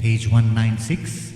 page 196.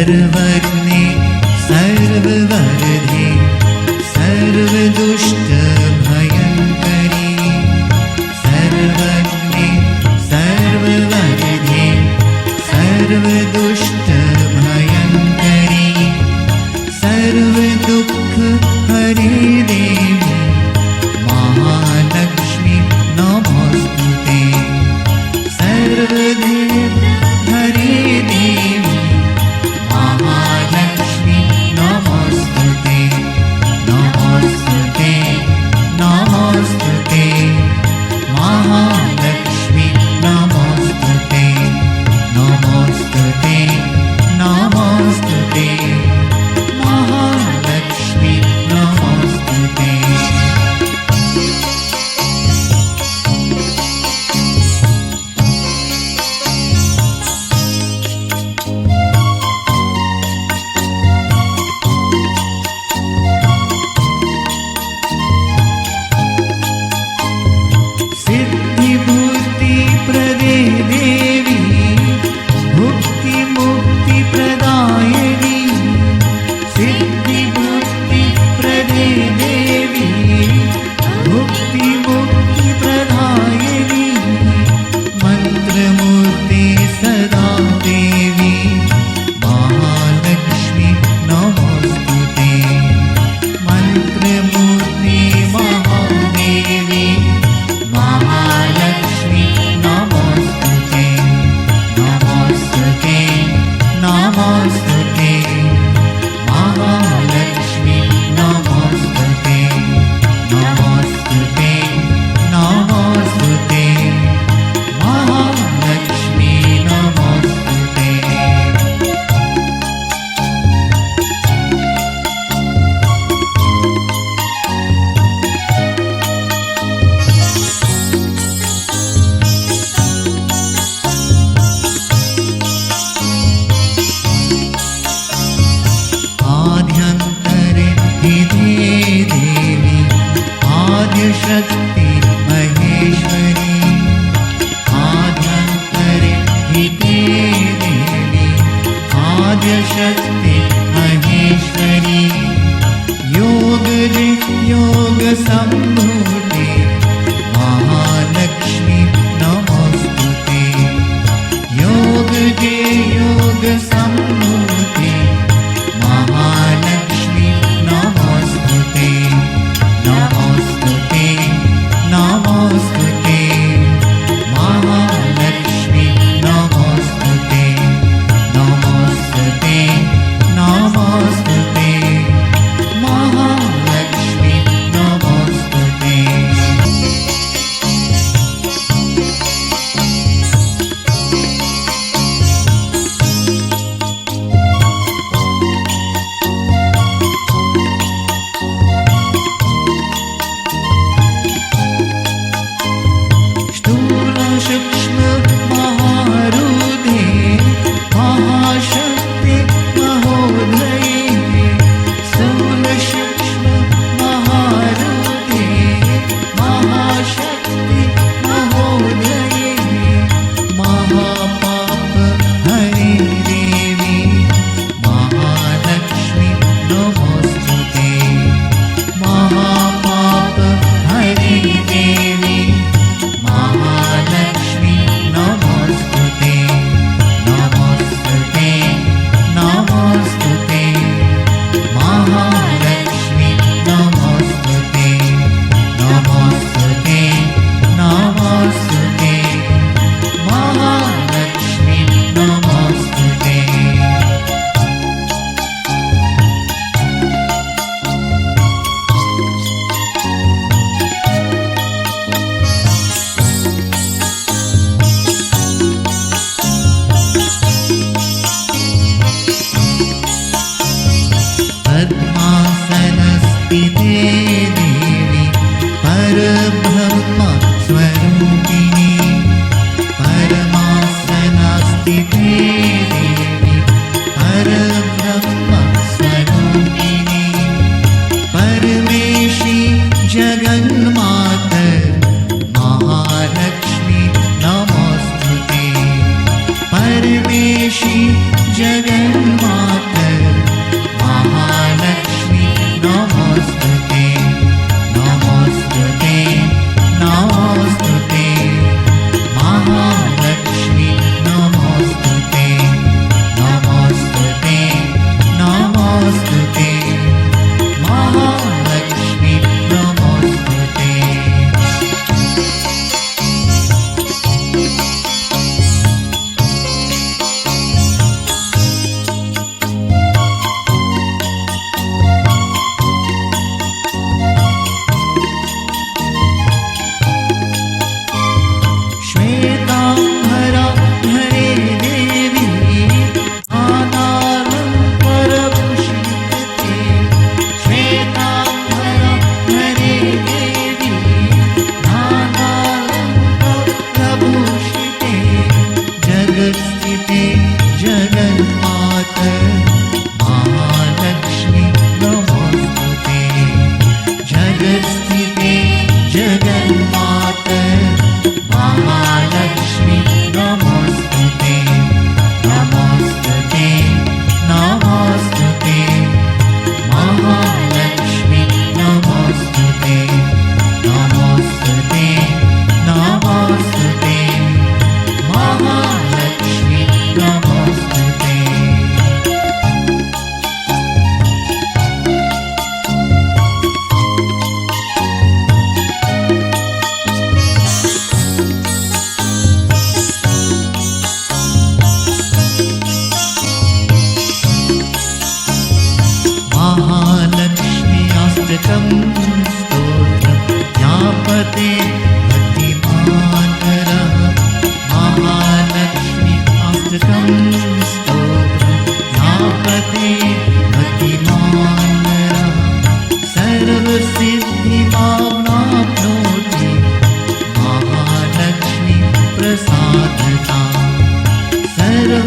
सर्वज्ञे सर्ववरदे सर्वदुष्टभयङ्करी सर्वज्ञे सर्ववरदे सर्वदुष्टभयङ्करी सर्वदुःखहरे देवी महालक्ष्मी नमोस्तुते सर्वदेवहरे देवी महालक्ष्मी नमोस्तुते नमोस्तुते नमोस्तुते महालक्ष्मी नमोस्तुते नमोस्तुते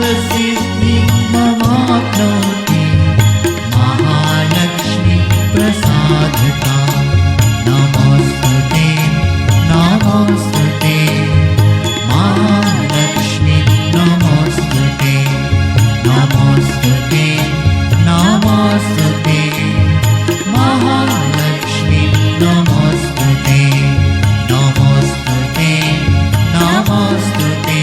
सर्वसिद्धि ममाप्नोति महालक्ष्मी प्रसादता नमोस्तुते नमोस्तुते महालक्ष्मी नमोस्तुते नमोस्तुते नमोस्तुते महालक्ष्मी नमोस्तुते नमोस्तुते नमोस्तुते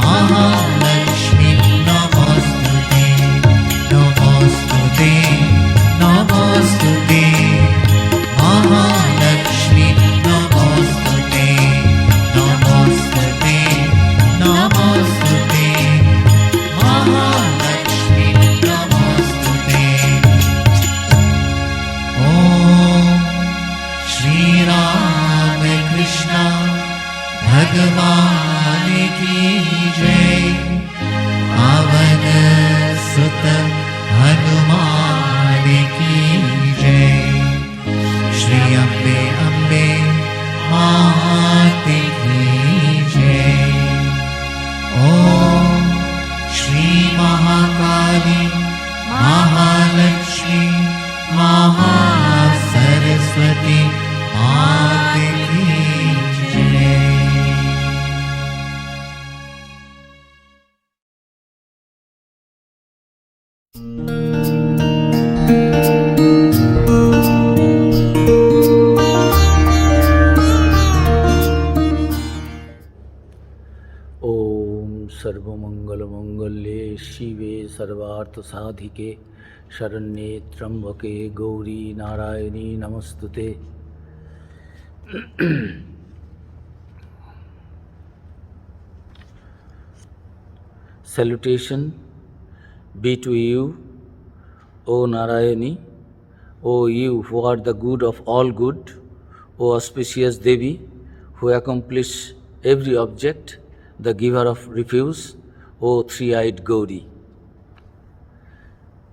महालक्ष्मी नमोस्तुते नमोस्तुते नमोस्तुते महालक्ष्मी नमोस्तुते नमोस्तुते नमोस्तुते महालक्ष्मी नमोस्तुते। ओम श्री रामकृष्ण भगवान की जय। पवन सुत हनुमान की जय। श्री अम्बे अम्बे मात की जय। ओम श्री महाकाली महालक्ष्मी महासरस्वती मात की जय। ओम सर्वमंगलमंगल्ये शिवे सर्वार्थसाधिके शरण्ये त्र्यंबके गौरी नारायणी नमस्तुते। Salutation be to you, O Narayani, O you who are the good of all good, O auspicious Devi, who accomplish every object, the giver of refuse, O three-eyed Gauri.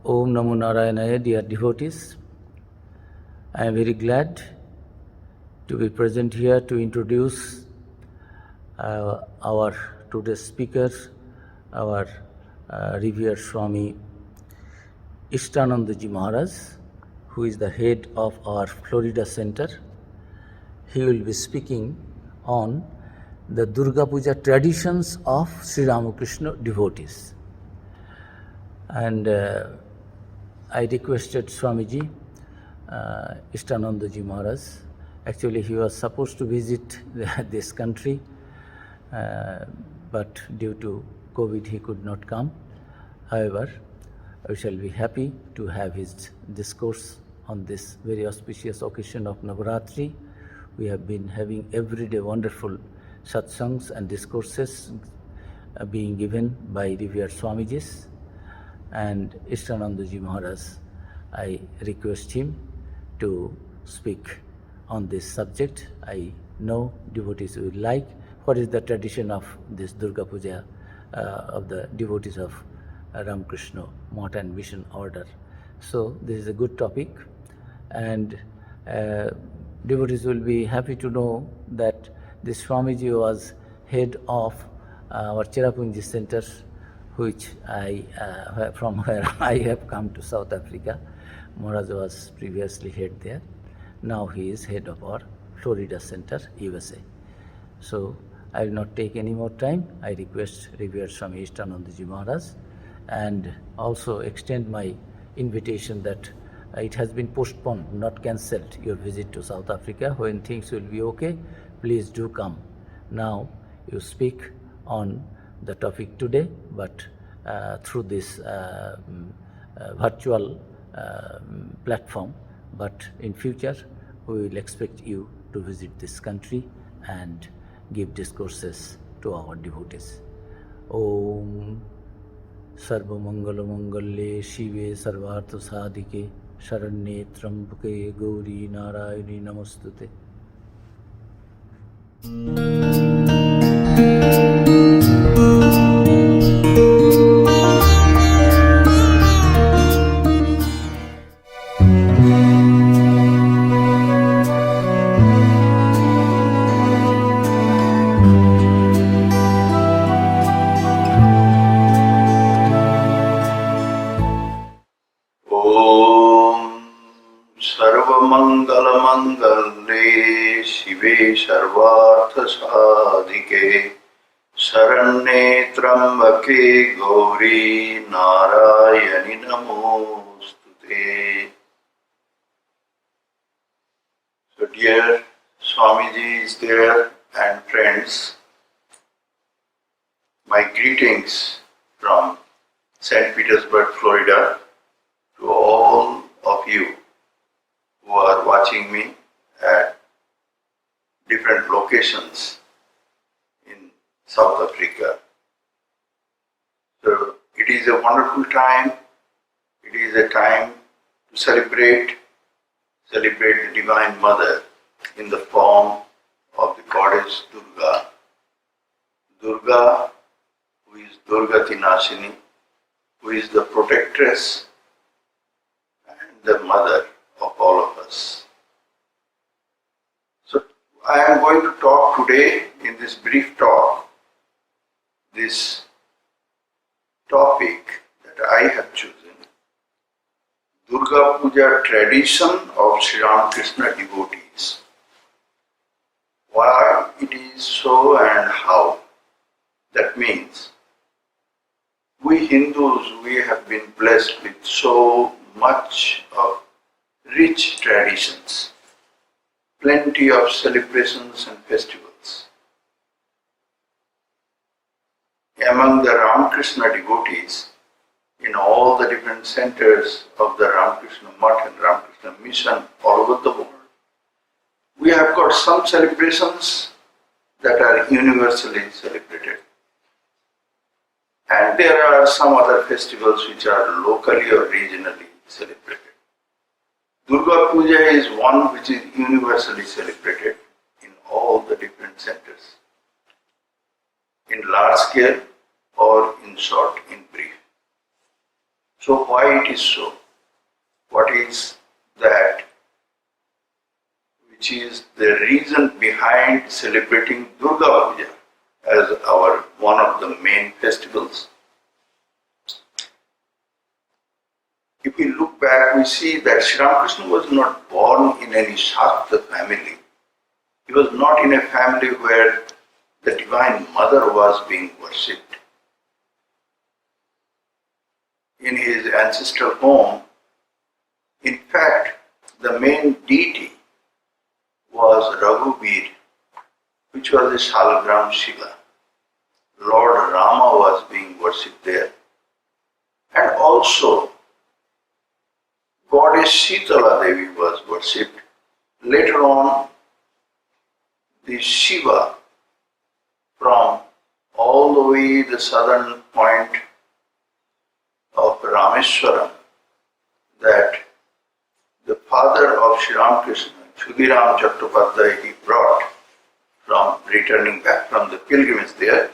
Om Namo Narayanaya, dear devotees. I am very glad to be present here to introduce our today's speaker, our Revered Swami Ishtanandaji Maharaj, who is the head of our Florida Center. He will be speaking on the Durga Puja traditions of Sri Ramakrishna devotees. And I requested Swamiji Ishtanandaji Maharaj. Actually, he was supposed to visit this country, but due to COVID, he could not come. However, we shall be happy to have his discourse on this very auspicious occasion of Navaratri. We have been having everyday wonderful satsangs and discourses being given by Revered Swamijis. And Ishtanandaji Maharaj, I request him to speak on this subject. I know devotees will like what is the tradition of this Durga Puja of the devotees of Ramakrishna Mott and Mission Order. So this is a good topic, and devotees will be happy to know that this Swamiji was head of our Cherrapunji Center, which from where I have come to South Africa. Maharaj was previously head there. Now he is head of our Florida Center, USA. So I will not take any more time. I request Revered Swami Ishtanandaji Maharaj and also extend my invitation that it has been postponed, not cancelled, your visit to South Africa. When things will be okay, please do come. Now you speak on the topic today, but through this virtual platform. But in future, we will expect you to visit this country and give discourses to our devotees. Om Sarva Mangala Mangalye Shive Sarvartha Sadhike Sharanye Trambake Gauri Narayani Namostute. Saranye Trambake Gauri Narayani Namostute. So dear Swamiji is there and friends, my greetings from St. Petersburg, Florida to all of you who are watching me at different locations in South Africa. So it is a wonderful time. It is a time to celebrate the Divine Mother in the form of the goddess Durga. Durga, who is Durga Tinashini, who is the protectress and the mother of all of us. So I am going to talk today in this brief talk, this topic that I have chosen, Durga Puja tradition of Sri Ramakrishna devotees. Why it is so and how. That means we Hindus, we have been blessed with so much of rich traditions, plenty of celebrations and festivals. Among the Ramakrishna devotees, in all the different centers of the Ramakrishna Math and Ramakrishna Mission all over the world, we have got some celebrations that are universally celebrated. And there are some other festivals which are locally or regionally celebrated. Durga Puja is one which is universally celebrated in all the different centers, in large scale or in short, in brief. So why it is so? What is that which is the reason behind celebrating Durga Puja as our one of the main festivals? If we look back, we see that Sri Ramakrishna was not born in any Shakta family. He was not in a family where the Divine Mother was being worshipped. In his ancestral home, in fact, the main deity was Raghubir, which was a Shalagram Shiva. Lord Rama was being worshipped there. And also, Goddess Sitala Devi was worshipped. Later on, the Shiva from all the way the southern point of Rameswaram, that the father of Sri Ramakrishna, Chudiram Chattopadhyay, he brought from returning back from the pilgrimage there,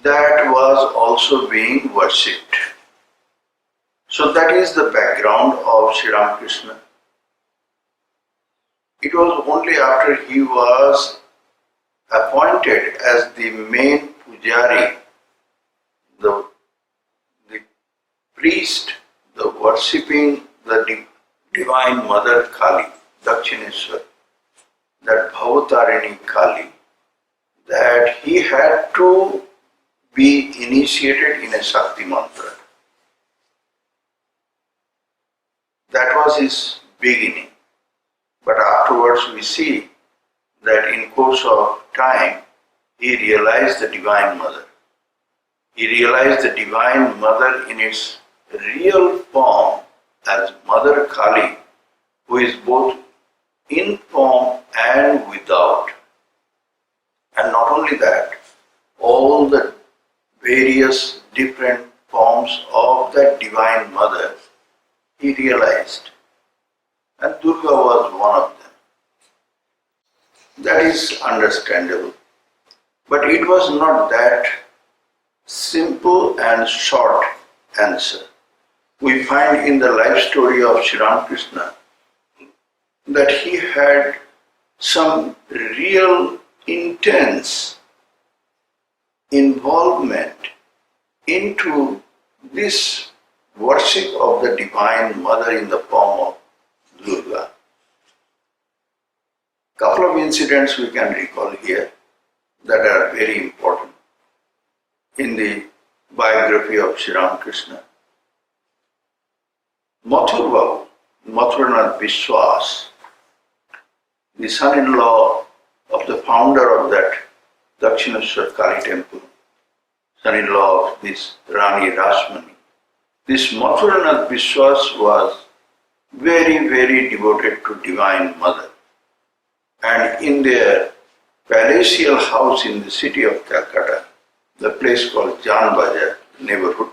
that was also being worshipped. So that is the background of Sri Ramakrishna. It was only after he was appointed as the main pujari, the priest, the worshipping the Divine Mother Kali, Dakshineswar, that Bhavatarini Kali, that he had to be initiated in a Shakti mantra. That was his beginning. But afterwards we see that in course of time, he realized the Divine Mother. He realized the Divine Mother in its real form as Mother Kali, who is both in form and without. And not only that, all the various different forms of that Divine Mother he realized. And Durga was one of them. That is understandable. But it was not that simple and short answer. We find in the life story of Sri Ramakrishna that he had some real intense involvement into this worship of the Divine Mother in the form of Durga. Couple of incidents we can recall here that are very important. in the biography of Sri Ramakrishna. Mathur Babu, Mathuranath Biswas, the son-in-law of the founder of that Dakshineshwar Kali temple, son-in-law of this Rani Rasmani. This Mathuranath Biswas was very, very devoted to Divine Mother. And in their palatial house in the city of Calcutta, the place called Jan Bajar neighborhood,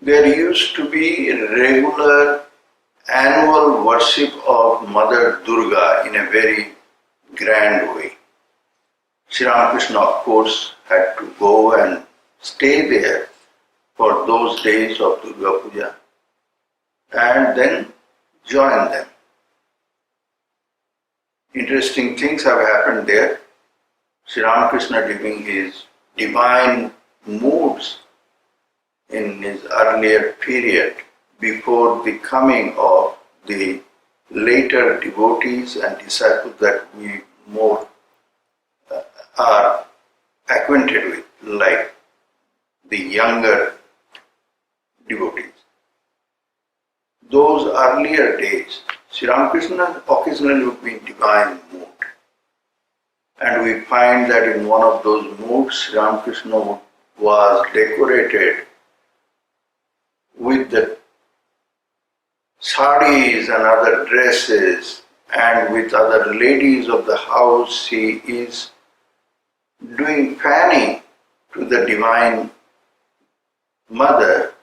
there used to be a regular annual worship of Mother Durga in a very grand way. Sri Ramakrishna, of course, had to go and stay there for those days of Durga Puja and then join them. Interesting things have happened there. Sri Ramakrishna, during his divine moods in his earlier period, before the coming of the later devotees and disciples that we more are acquainted with, like the younger devotees. Those earlier days, Sri Ramakrishna occasionally would be in divine mood. And we find that in one of those moods, Sri Ramakrishna was decorated with the saris and other dresses, and with other ladies of the house he is doing fanning to the Divine Mother,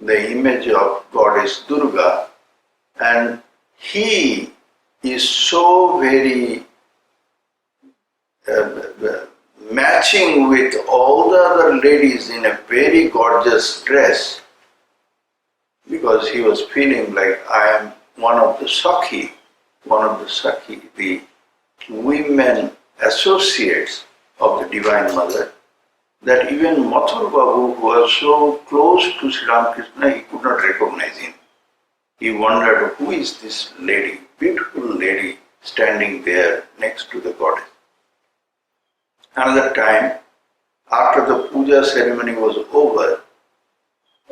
the image of Goddess Durga, and he is so very matching with all the other ladies in a very gorgeous dress, because he was feeling like I am one of the Sakhi, the women associates of the Divine Mother, that even Mathur Babu, who was so close to Sri Ramakrishna, he could not recognize him. He wondered, who is this lady, beautiful lady, standing there next to the goddess. Another time, after the puja ceremony was over,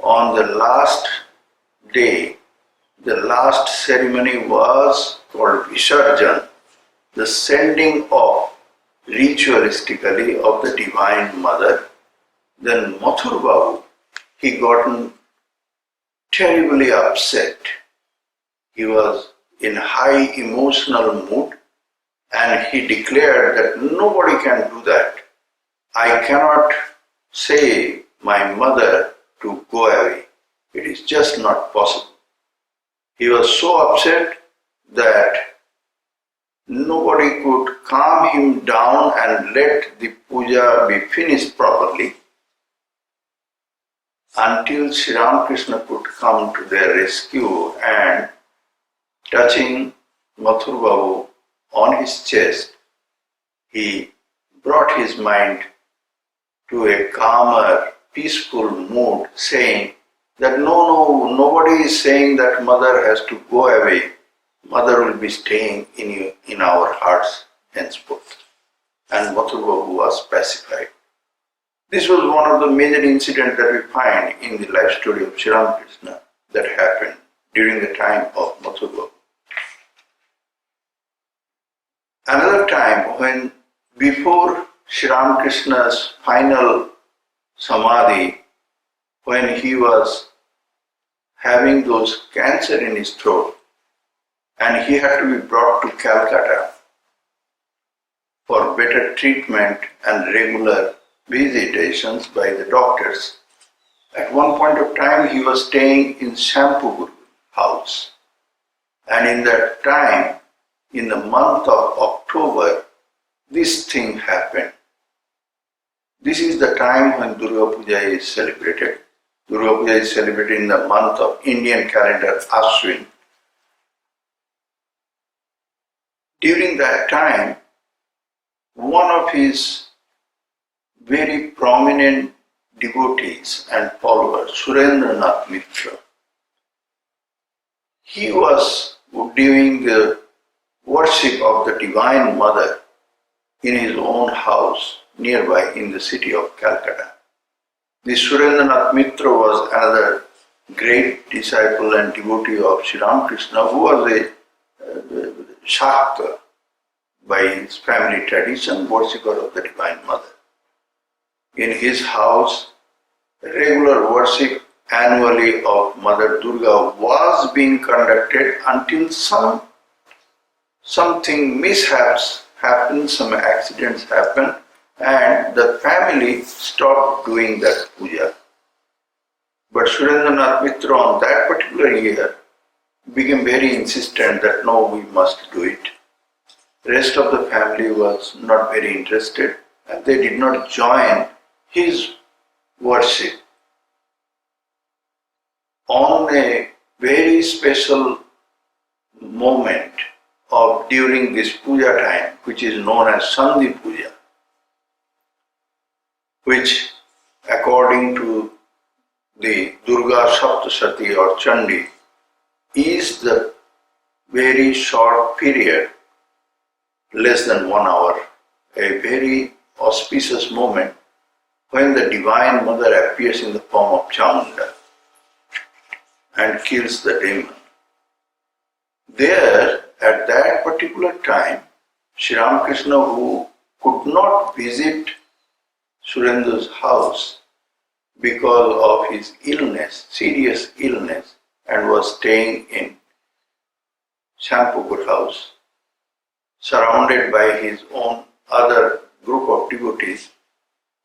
on the last day, the last ceremony was called Visarjan, the sending off ritualistically of the Divine Mother. Then Mathur Babu, he gotten terribly upset. He was in high emotional mood and he declared that nobody can do that. I cannot say my mother to go away. It is just not possible. He was so upset that nobody could calm him down and let the puja be finished properly until Sri Ramakrishna could come to their rescue, and touching Mathur Babu on his chest, he brought his mind to a calmer, peaceful mood, saying that nobody is saying that mother has to go away. Mother will be staying in our hearts henceforth. And Mathur Babu was pacified. This was one of the major incidents that we find in the life story of Sri Ramakrishna that happened during the time of Mathur Babu. Another time, when before Sri Ramakrishna's final samadhi, when he was having those cancer in his throat, and he had to be brought to Calcutta for better treatment and regular visitations by the doctors. At one point of time, he was staying in Shampuguru house. And in that time, in the month of October, this thing happened. This is the time when Durga Puja is celebrated. Durga Puja is celebrated in the month of Indian calendar Ashwin. During that time, one of his very prominent devotees and followers, Surendranath Mitra, he was doing the worship of the Divine Mother in his own house nearby in the city of Calcutta. This Surendranath Mitra was another great disciple and devotee of Sri Ramakrishna, who was a Shakta by his family tradition, worshipper of the Divine Mother. In his house, regular worship annually of Mother Durga was being conducted until something mishaps happened, some accidents happened, and the family stopped doing that puja. But Surendranath Mitra on that particular year became very insistent that no, we must do it. The rest of the family was not very interested and they did not join his worship. On a very special moment of during this puja time, which is known as Sandhi Puja, which according to the Durga Saptasati or Chandi is the very short period, less than 1 hour, a very auspicious moment when the Divine Mother appears in the form of Chamunda and kills the demon. There, at that particular time, Sri Ramakrishna, who could not visit Surendra's house because of his illness, serious illness, and was staying in Shampukur house, surrounded by his own other group of devotees,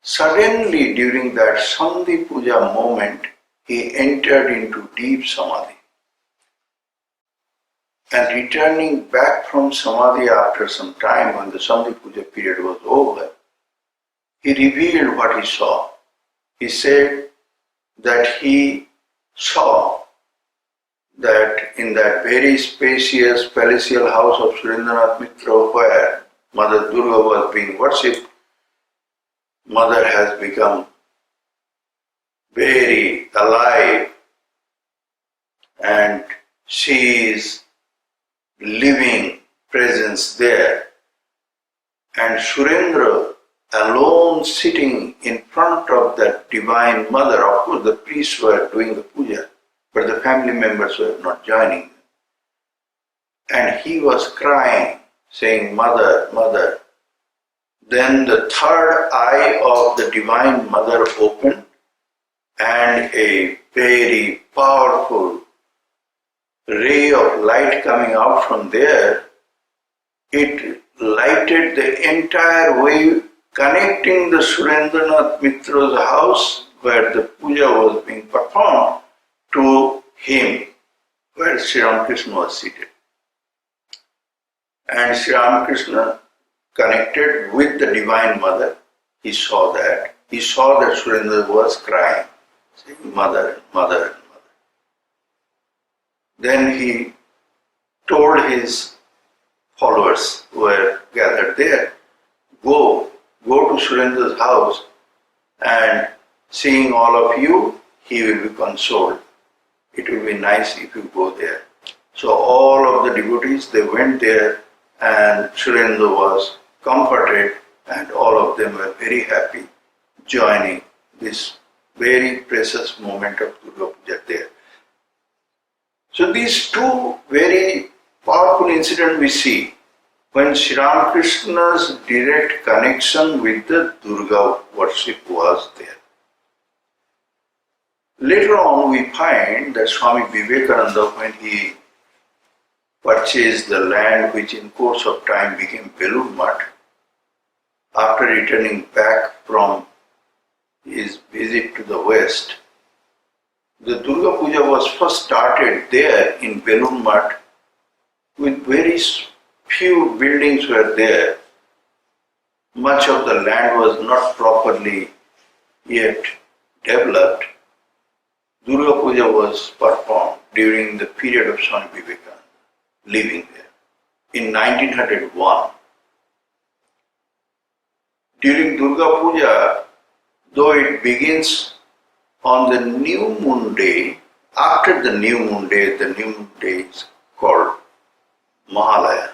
suddenly during that Sandhi Puja moment, he entered into deep samadhi. And returning back from samadhi after some time when the Sandhi Puja period was over, he revealed what he saw. He said that he saw that in that very spacious palatial house of Surendranath Mitra where Mother Durga was being worshipped, Mother has become very alive and she is living presence there. And Surendra alone sitting in front of that Divine Mother. Of course the priests were doing the puja, but the family members were not joining. And he was crying, saying, Mother, Mother. Then the third eye of the Divine Mother opened and a very powerful ray of light coming out from there, it lighted the entire way connecting the Surendranath Mitra's house where the puja was being performed to him where Sri Ramakrishna was seated. And Sri Ramakrishna connected with the Divine Mother. He saw that. He saw that Surendra was crying, saying, Mother, Mother, Mother. Then he told his followers who were gathered there, go to Surendra's house and seeing all of you, he will be consoled. It will be nice if you go there. So all of the devotees, they went there and Surendra was comforted and all of them were very happy joining this very precious moment of Durga Puja there. So these two very powerful incidents we see when Sri Ramakrishna's direct connection with the Durga worship was there. Later on we find that Swami Vivekananda, when he purchased the land which in course of time became Belur Math, after returning back from his visit to the West, the Durga Puja was first started there in Belur Math with very few buildings were there. Much of the land was not properly yet developed. Durga Puja was performed during the period of Swami Vivekananda living there in 1901. During Durga Puja, though it begins on the new moon day, after the new moon day is called Mahalaya.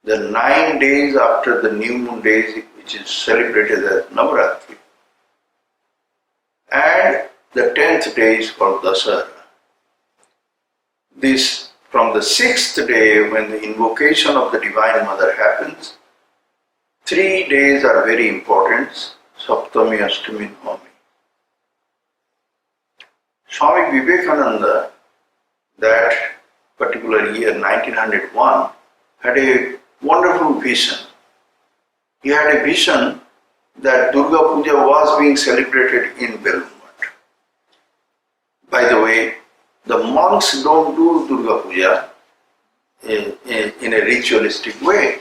The 9 days after the new moon day, which which is celebrated as Navaratri. And the 10th day is called Dasara. This, from the 6th day when the invocation of the Divine Mother happens, 3 days are very important, Saptami, Ashtami, Navami. Swami Vivekananda, that particular year 1901, had a wonderful vision. He had a vision that Durga Puja was being celebrated in Belur. By the way, the monks don't do Durga Puja in a ritualistic way,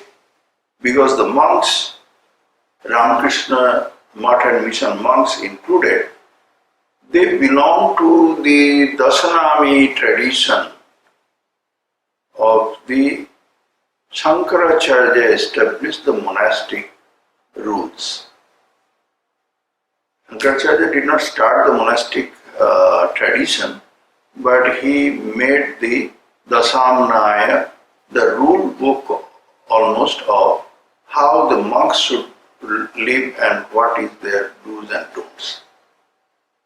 because the monks, Ramakrishna Math and Mission monks included, they belong to the Dasanami tradition of the Shankaracharya established the monastic rules. Shankaracharya did not start the monastic tradition, but he made the Dasamnaya, the rule book almost of how the monks should live and what is their do's and don'ts.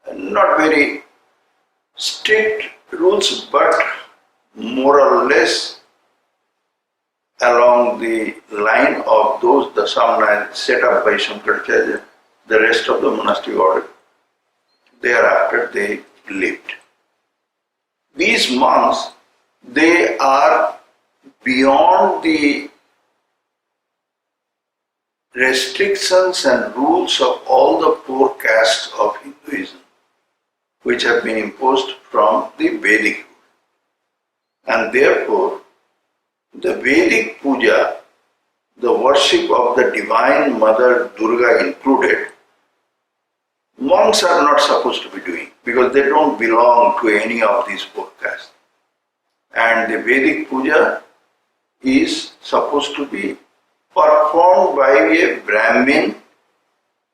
And not very strict rules, but more or less along the line of those Dasamnaya set up by Shankaracharya, the rest of the monastic order. Thereafter they lived. These monks, they are beyond the restrictions and rules of all the 4 castes of Hinduism, which have been imposed from the Vedic. And therefore, the Vedic puja, the worship of the Divine Mother Durga included, monks are not supposed to be doing, because they don't belong to any of these 4 castes. And the Vedic puja is supposed to be performed by a Brahmin,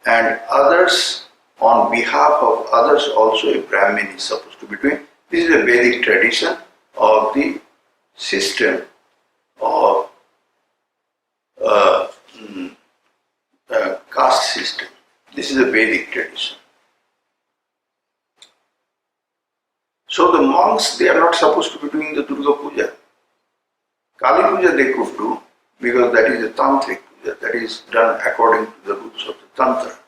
and others, on behalf of others also a Brahmin is supposed to be doing. This is a Vedic tradition of the system of caste system. This is a Vedic tradition. So the monks, they are not supposed to be doing the Durga Puja. Kali Puja they could do, because that is a tantric puja, that is done according to the rules of the Tantra,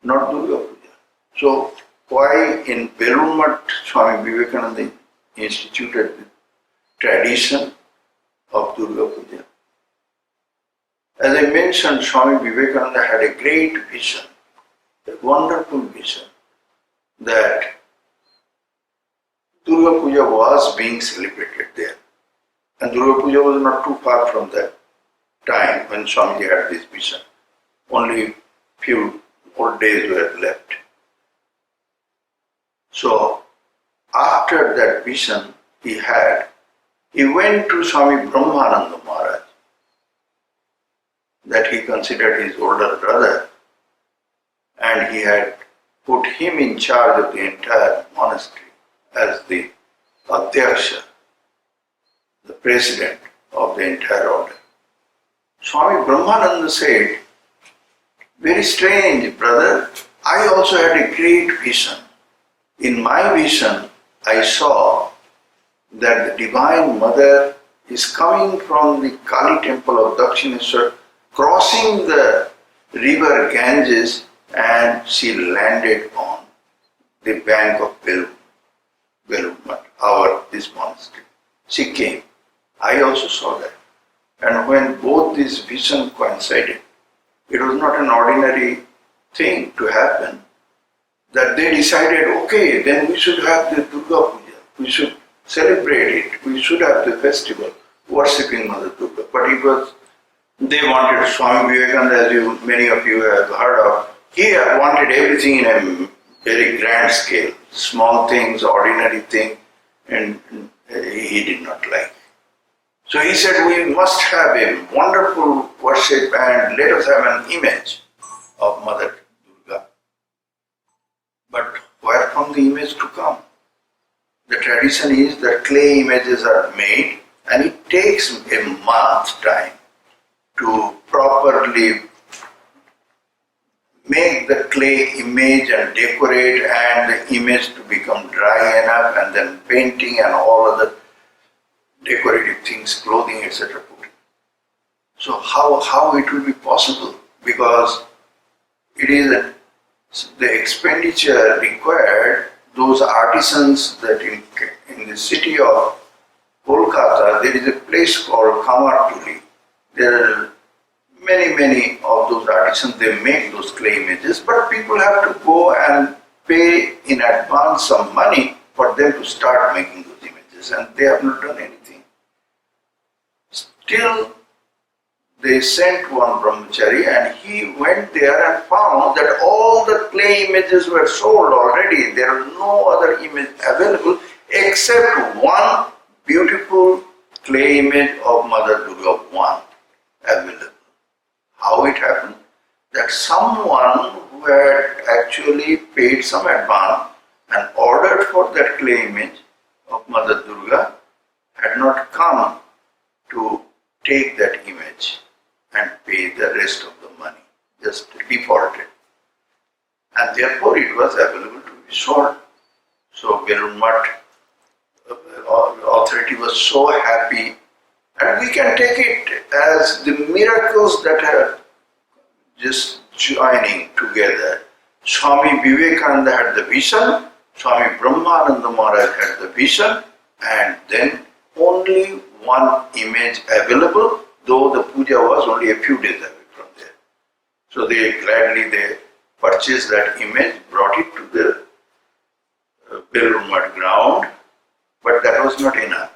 not Durga Puja. So why in Belur Math Swami Vivekananda instituted the tradition of Durga Puja? As I mentioned, Swami Vivekananda had a great vision, a wonderful vision, that Durga Puja was being celebrated there. And Durga Puja was not too far from that time when Swamiji had this vision. Only few more days were left. So after that vision he had, he went to Swami Brahmananda Maharaj, that he considered his older brother, and he had put him in charge of the entire monastery as the Adhyaksha, the president of the entire order. Swami Brahmananda said, "Very strange, brother, I also had a great vision. In my vision, I saw that the Divine Mother is coming from the Kali temple of Dakshineswar, crossing the river Ganges, and she landed on the bank of Belur Math, this monastery. She came. I also saw that. And when both these visions coincided, it was not an ordinary thing to happen, that they decided, okay, then we should have the Durga Puja, we should celebrate it, we should have the festival, worshipping Mother Durga. But they wanted Swami Vivekananda, as many of you have heard of, he wanted everything in a very grand scale, small things, ordinary things, and he did not like. So he said, we must have a wonderful worship and let us have an image of Mother Durga. But where from the image to come? The tradition is that clay images are made, and it takes a month time to properly clay image and decorate and the image to become dry enough and then painting and all other decorative things, clothing, etc. put in. So how it will be possible? Because it is the expenditure required. Those artisans that in the city of Kolkata, there is a place called Kamartuli. There are many of those artisans, they make those clay images, but people have to go and pay in advance some money for them to start making those images, and they have not done anything. Still, they sent one brahmachari and he went there and found that all the clay images were sold already. There are no other image available except one beautiful clay image of Mother Durga, one available. How it happened? That someone who had actually paid some advance and ordered for that clay image of Mother Durga had not come to take that image and pay the rest of the money, just defaulted. And therefore it was available to be sold. So Belur Math authority was so happy, and we can take it as the miracles that are just joining together. Swami Vivekananda had the vision, Swami Brahmananda Maharaj had the vision, and then only one image available, though the puja was only a few days away from there. So they gladly purchased that image, brought it to the Belur Math ground, but that was not enough.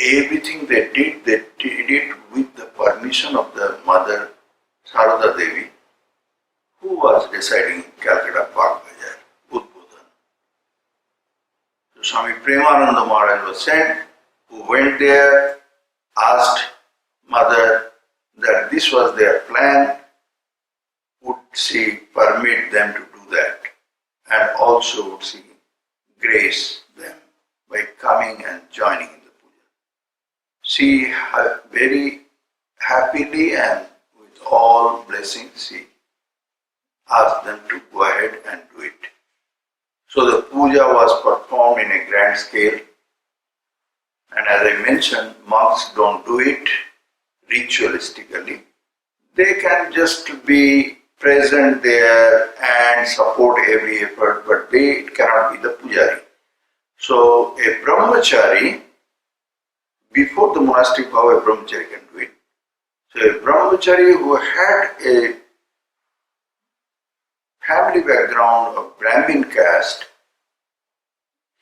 Everything they did it with the permission of the mother Sarada Devi, who was residing in Calcutta Park Bazaar, Udbodhan. So Swami Premananda Maharaj was sent, who went there, asked mother that this was their plan, would she permit them to do that, and also would she grace them by coming and joining in the puja. She very happily and with all blessings, she asked them to go ahead and do it. So the puja was performed in a grand scale, and as I mentioned, monks don't do it ritualistically. They can just be present there and support every effort, but they cannot be the pujari. So a brahmachari, before the monastic vow, a brahmachari can do it. So a brahmachari who had a family background of Brahmin caste,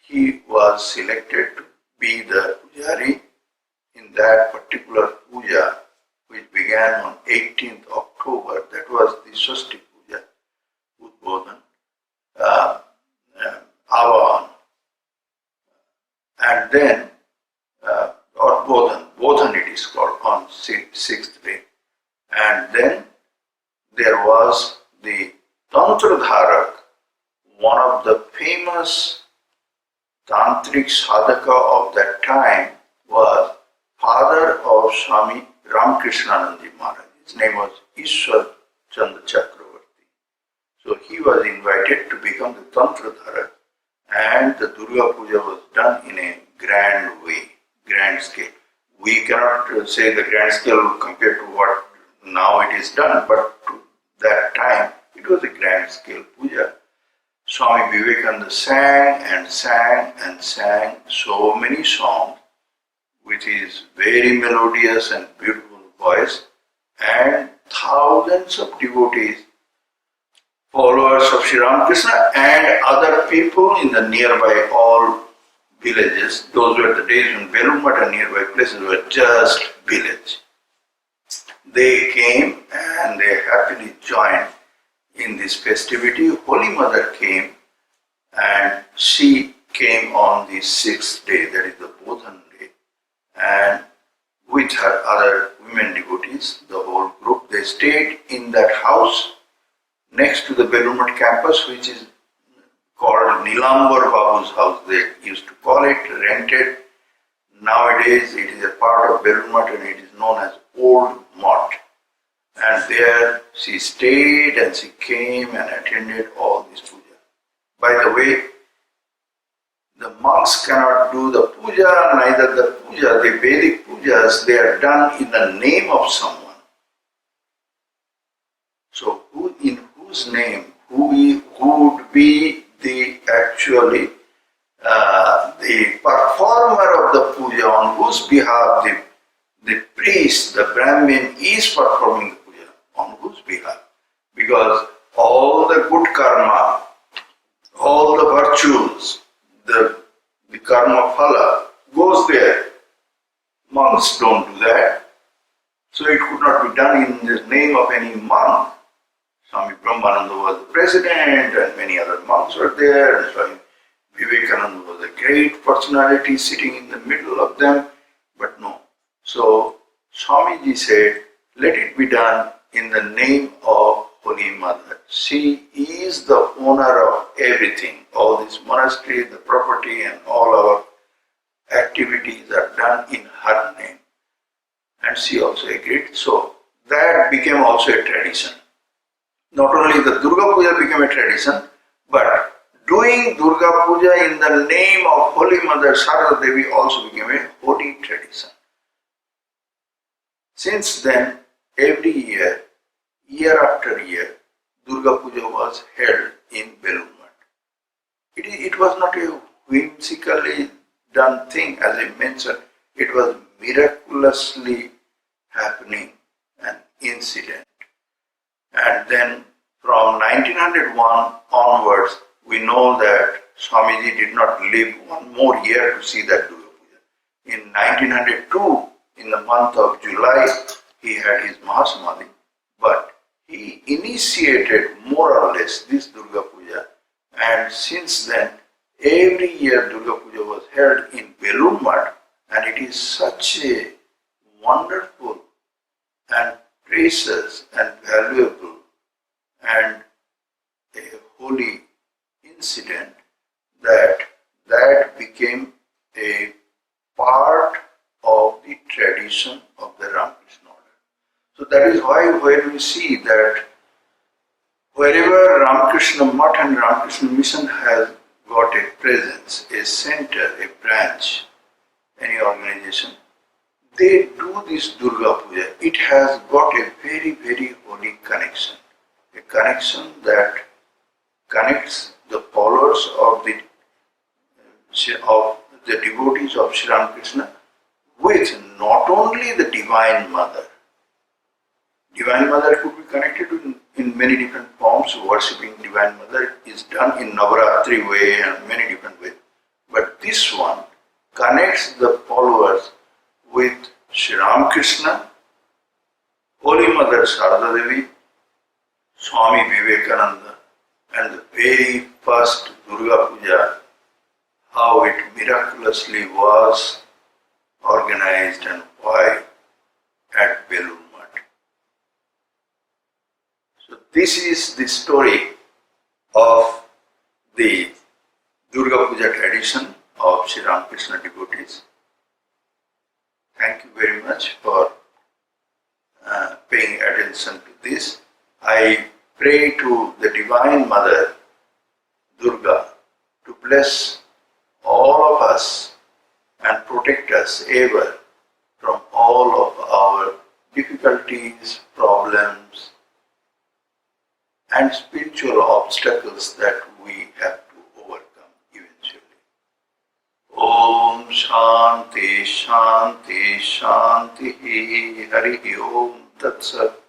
he was selected to be the pujari in that particular puja, which began on 18th October. That was the Swasti Puja, Udbodhan, Avahan, and then, or Bodhan it is called, on 6th day. And then there was the Tantra Dharak, one of the famous tantric sadhaka of that time was father of Swami Ramakrishna Maharaj. His name was Ishwar Chandra Chakravarti. So he was invited to become the Tantra Dharak, and the Durga Puja was done in a grand way, grand scale. We cannot say the grand scale compared to what now it is done, but to that time it was a grand scale puja. Swami Vivekananda sang and sang and sang so many songs with his very melodious and beautiful voice, and thousands of devotees, followers of Sri Ramakrishna and other people in the nearby all villages. Those were the days when Belur Math and nearby places were just village. They came and they happily joined in this festivity. Holy Mother came, and she came on the 6th day, that is the Bodhan day, and with her other women devotees, the whole group, they stayed in that house next to the Belur Math campus, which is called Nilambar Babu's house, they used to call it, rented. Nowadays it is a part of Belur Math and it is known as Old Math. And there she stayed and she came and attended all this puja. By the way, the monks cannot do the puja, neither the puja, the Vedic pujas, they are done in the name of someone. So in whose name, who would be the actually the performer of the puja, on whose behalf the priest, the Brahmin is performing the puja, on whose behalf? Because all the good karma, all the virtues, the karma phala goes there. Monks don't do that. So it could not be done in the name of any monk. Swami Brahmananda was the president and many other monks were there, and Swami Vivekananda was a great personality sitting in the middle of them, but no. So Swamiji said, let it be done in the name of Holy Mother. She is the owner of everything. All this monastery, the property and all our activities are done in her name. And she also agreed. So that became also a tradition. Not only the Durga Puja became a tradition, but doing Durga Puja in the name of Holy Mother Sarada Devi also became a holy tradition. Since then, every year, year after year, Durga Puja was held in Belur Math. It was not a whimsically done thing, as I mentioned. It was miraculously happening, an incident. And then from 1901 onwards, we know that Swamiji did not live one more year to see that Durga Puja. In 1902, in the month of July, he had his Mahasamadhi, but he initiated more or less this Durga Puja, and since then, every year Durga Puja was held in Belur Math, and it is such a wonderful and precious and valuable and a holy incident that became a part of the tradition of the Ramakrishna order. So that is why when we see that wherever Ramakrishna Math and Ramakrishna Mission has got a presence, a center, a branch, any organization, they do this Durga Puja. It has got a very, very holy connection. A connection that connects the followers of the devotees of Sri Ramakrishna with not only the Divine Mother. Divine Mother could be connected in many different forms. Worshipping Divine Mother is done in Navaratri way and many different ways. But this one connects the followers with Sri Ramakrishna, Holy Mother Sarada Devi, Swami Vivekananda, and the very first Durga Puja, how it miraculously was organized and why at Belur Math. So this is the story of the Durga Puja tradition of Sri Ramakrishna devotees. Thank you very much for paying attention to this. I pray to the Divine Mother, Durga, to bless all of us and protect us ever from all of our difficulties, problems, and spiritual obstacles that we have to overcome eventually. Om Shanti Shanti Shanti Hari Om Tat Sat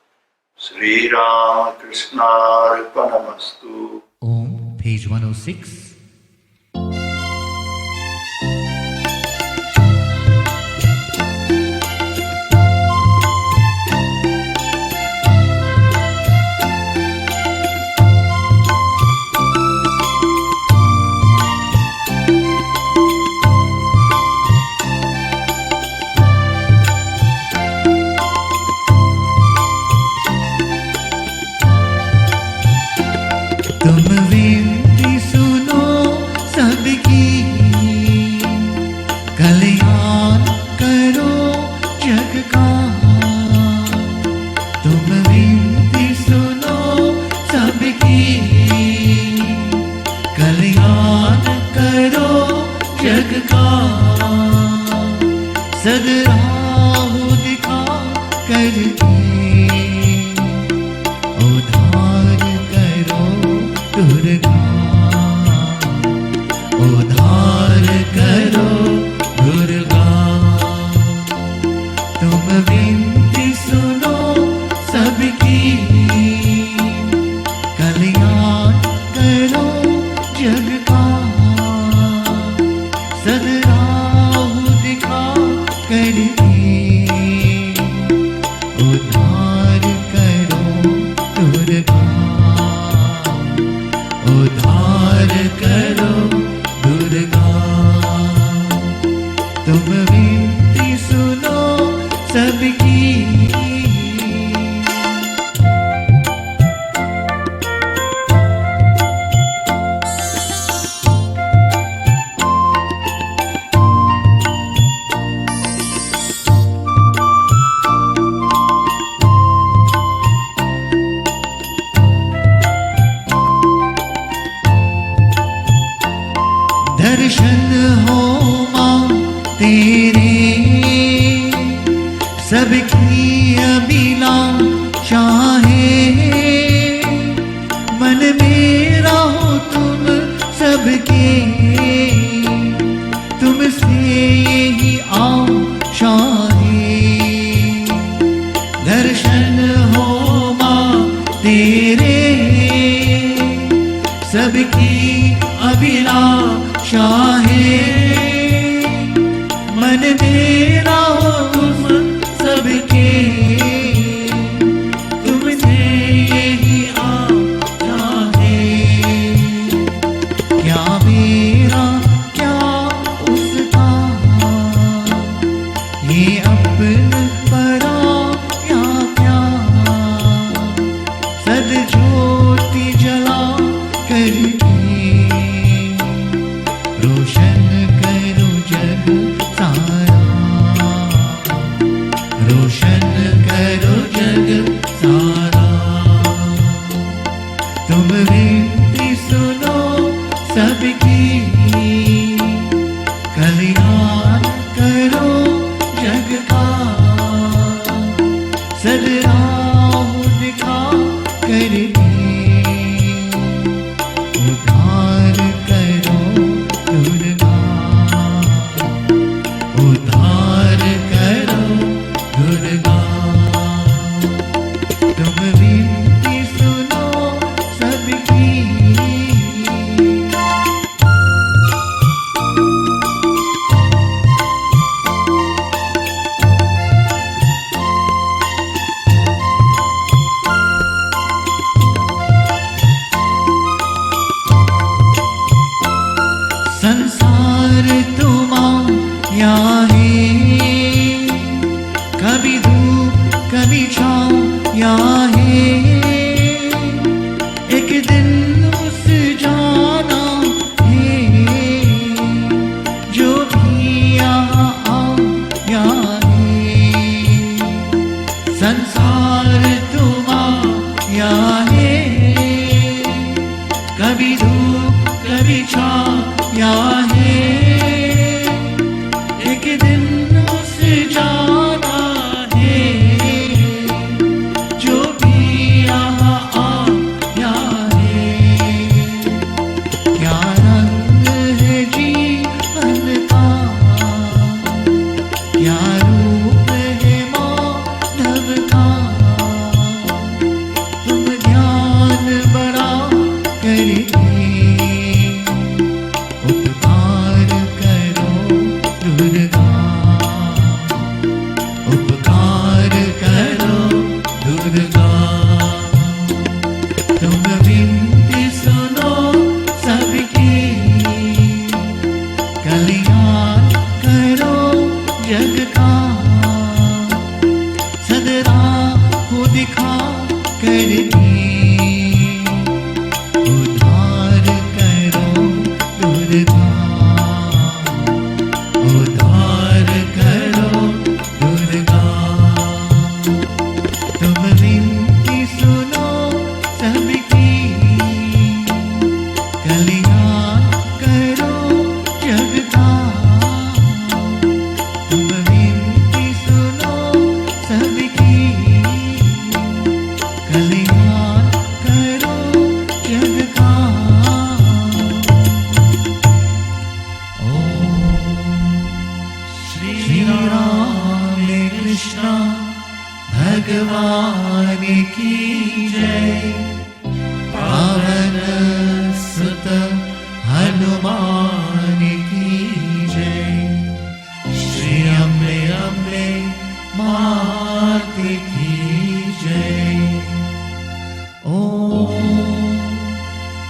Sri Ramakrishna Arpanamastu. Om, page 106. तुम विनती सुनो सबकी कल्याण करो जग का सदराहु दिखा करके उद्धार करो दुर्गा उद्धार करो दुर्गा तुम विनती सुनो सबकी कल्याण करो जग का सदराहु दिखा करके उद्धार करो दुर्गा उद्धार करो दुर्गा तुम विनती सुनो सबकी दर्शन हो माँ तेरे सबकी अभिलाषा है मन मेरा हो तुम सबके तुमसे यही आशा है दर्शन हो माँ तेरे सबकी अभिलाषा है मन मेरा हो तुम सबके तुमसे यही आशा है क्या मेरा क्या उसका ये अपन परा या क्या सदज्योति जला करके रोशन करो जग सारा रोशन करो जग सारा तुम विनती सुनो सबकी कल्याण करो जग का सदराहु दिखा करके उद्धार करो दुर्गा उद्धार करो दुर्गा तुम विनती सुनो सबकी संसार तुम्हारा है कभी धूप कभी छाया है एक दिन उस जाना है जो भी यहाँ आया है संसार तुम्हारा है कभी धूप कभी छाया है एक दिन उस जाना है जो भी यहाँ आया है क्या रंग है जीवन का क्या रूप है मानव का तुम ध्यान बड़ा करके उपकार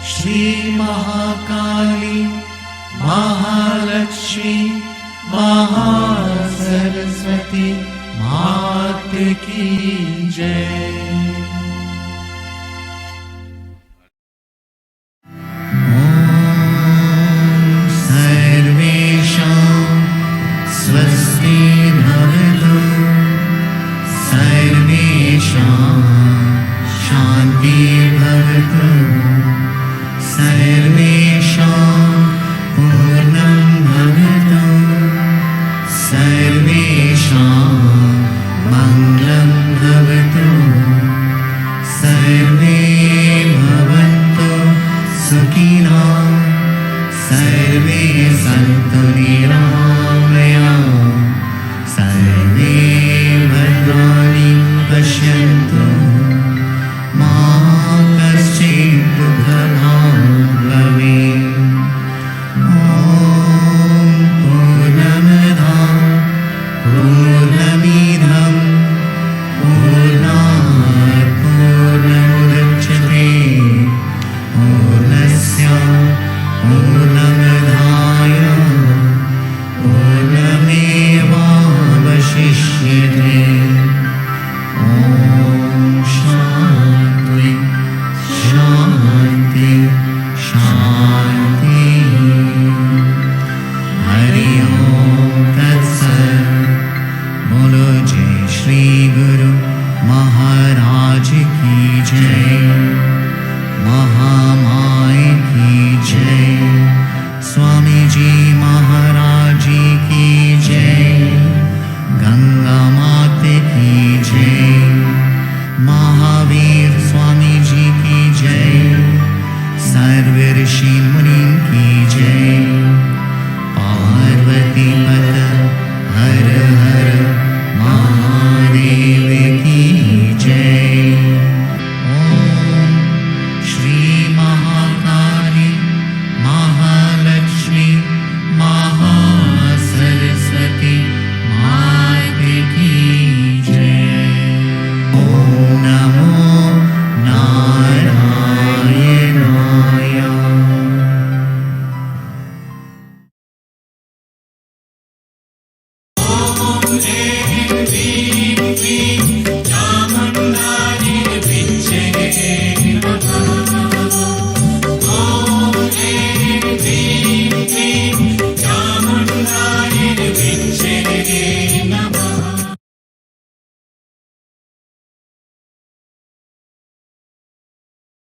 श्री महाकाली महालक्ष्मी महासरस्वती मात की जय। स्वस्ति भवतु सर्वेषां शान्ति भवतु सर्वेषां पूर्णं भवतु सर्वेषां मङ्गलं भवतु सर्वे भवन्तु सुखिनः सर्वे सन्तु निरामयाः सर्वे भद्राणि पश्यन्तु मा कश्चित् दुःखभाग् भवेत्। ॐ पूर्णमदः पूर्णमिदं पूर्णात् पूर्णमुदच्यते पूर्णस्य पूर्णमादाय पूर्णमेवावशिष्यते। ॐ शान्ति शान्ति शान्ति। हरि ओम तत्सत्। बोलो जय श्री गुरु महाराज की जय। महामाय की जय। स्वामी जी महाराज की जय। गंगा माते की जय। महावीर स्वामी जी की जय। सर्व ऋषि मुनि की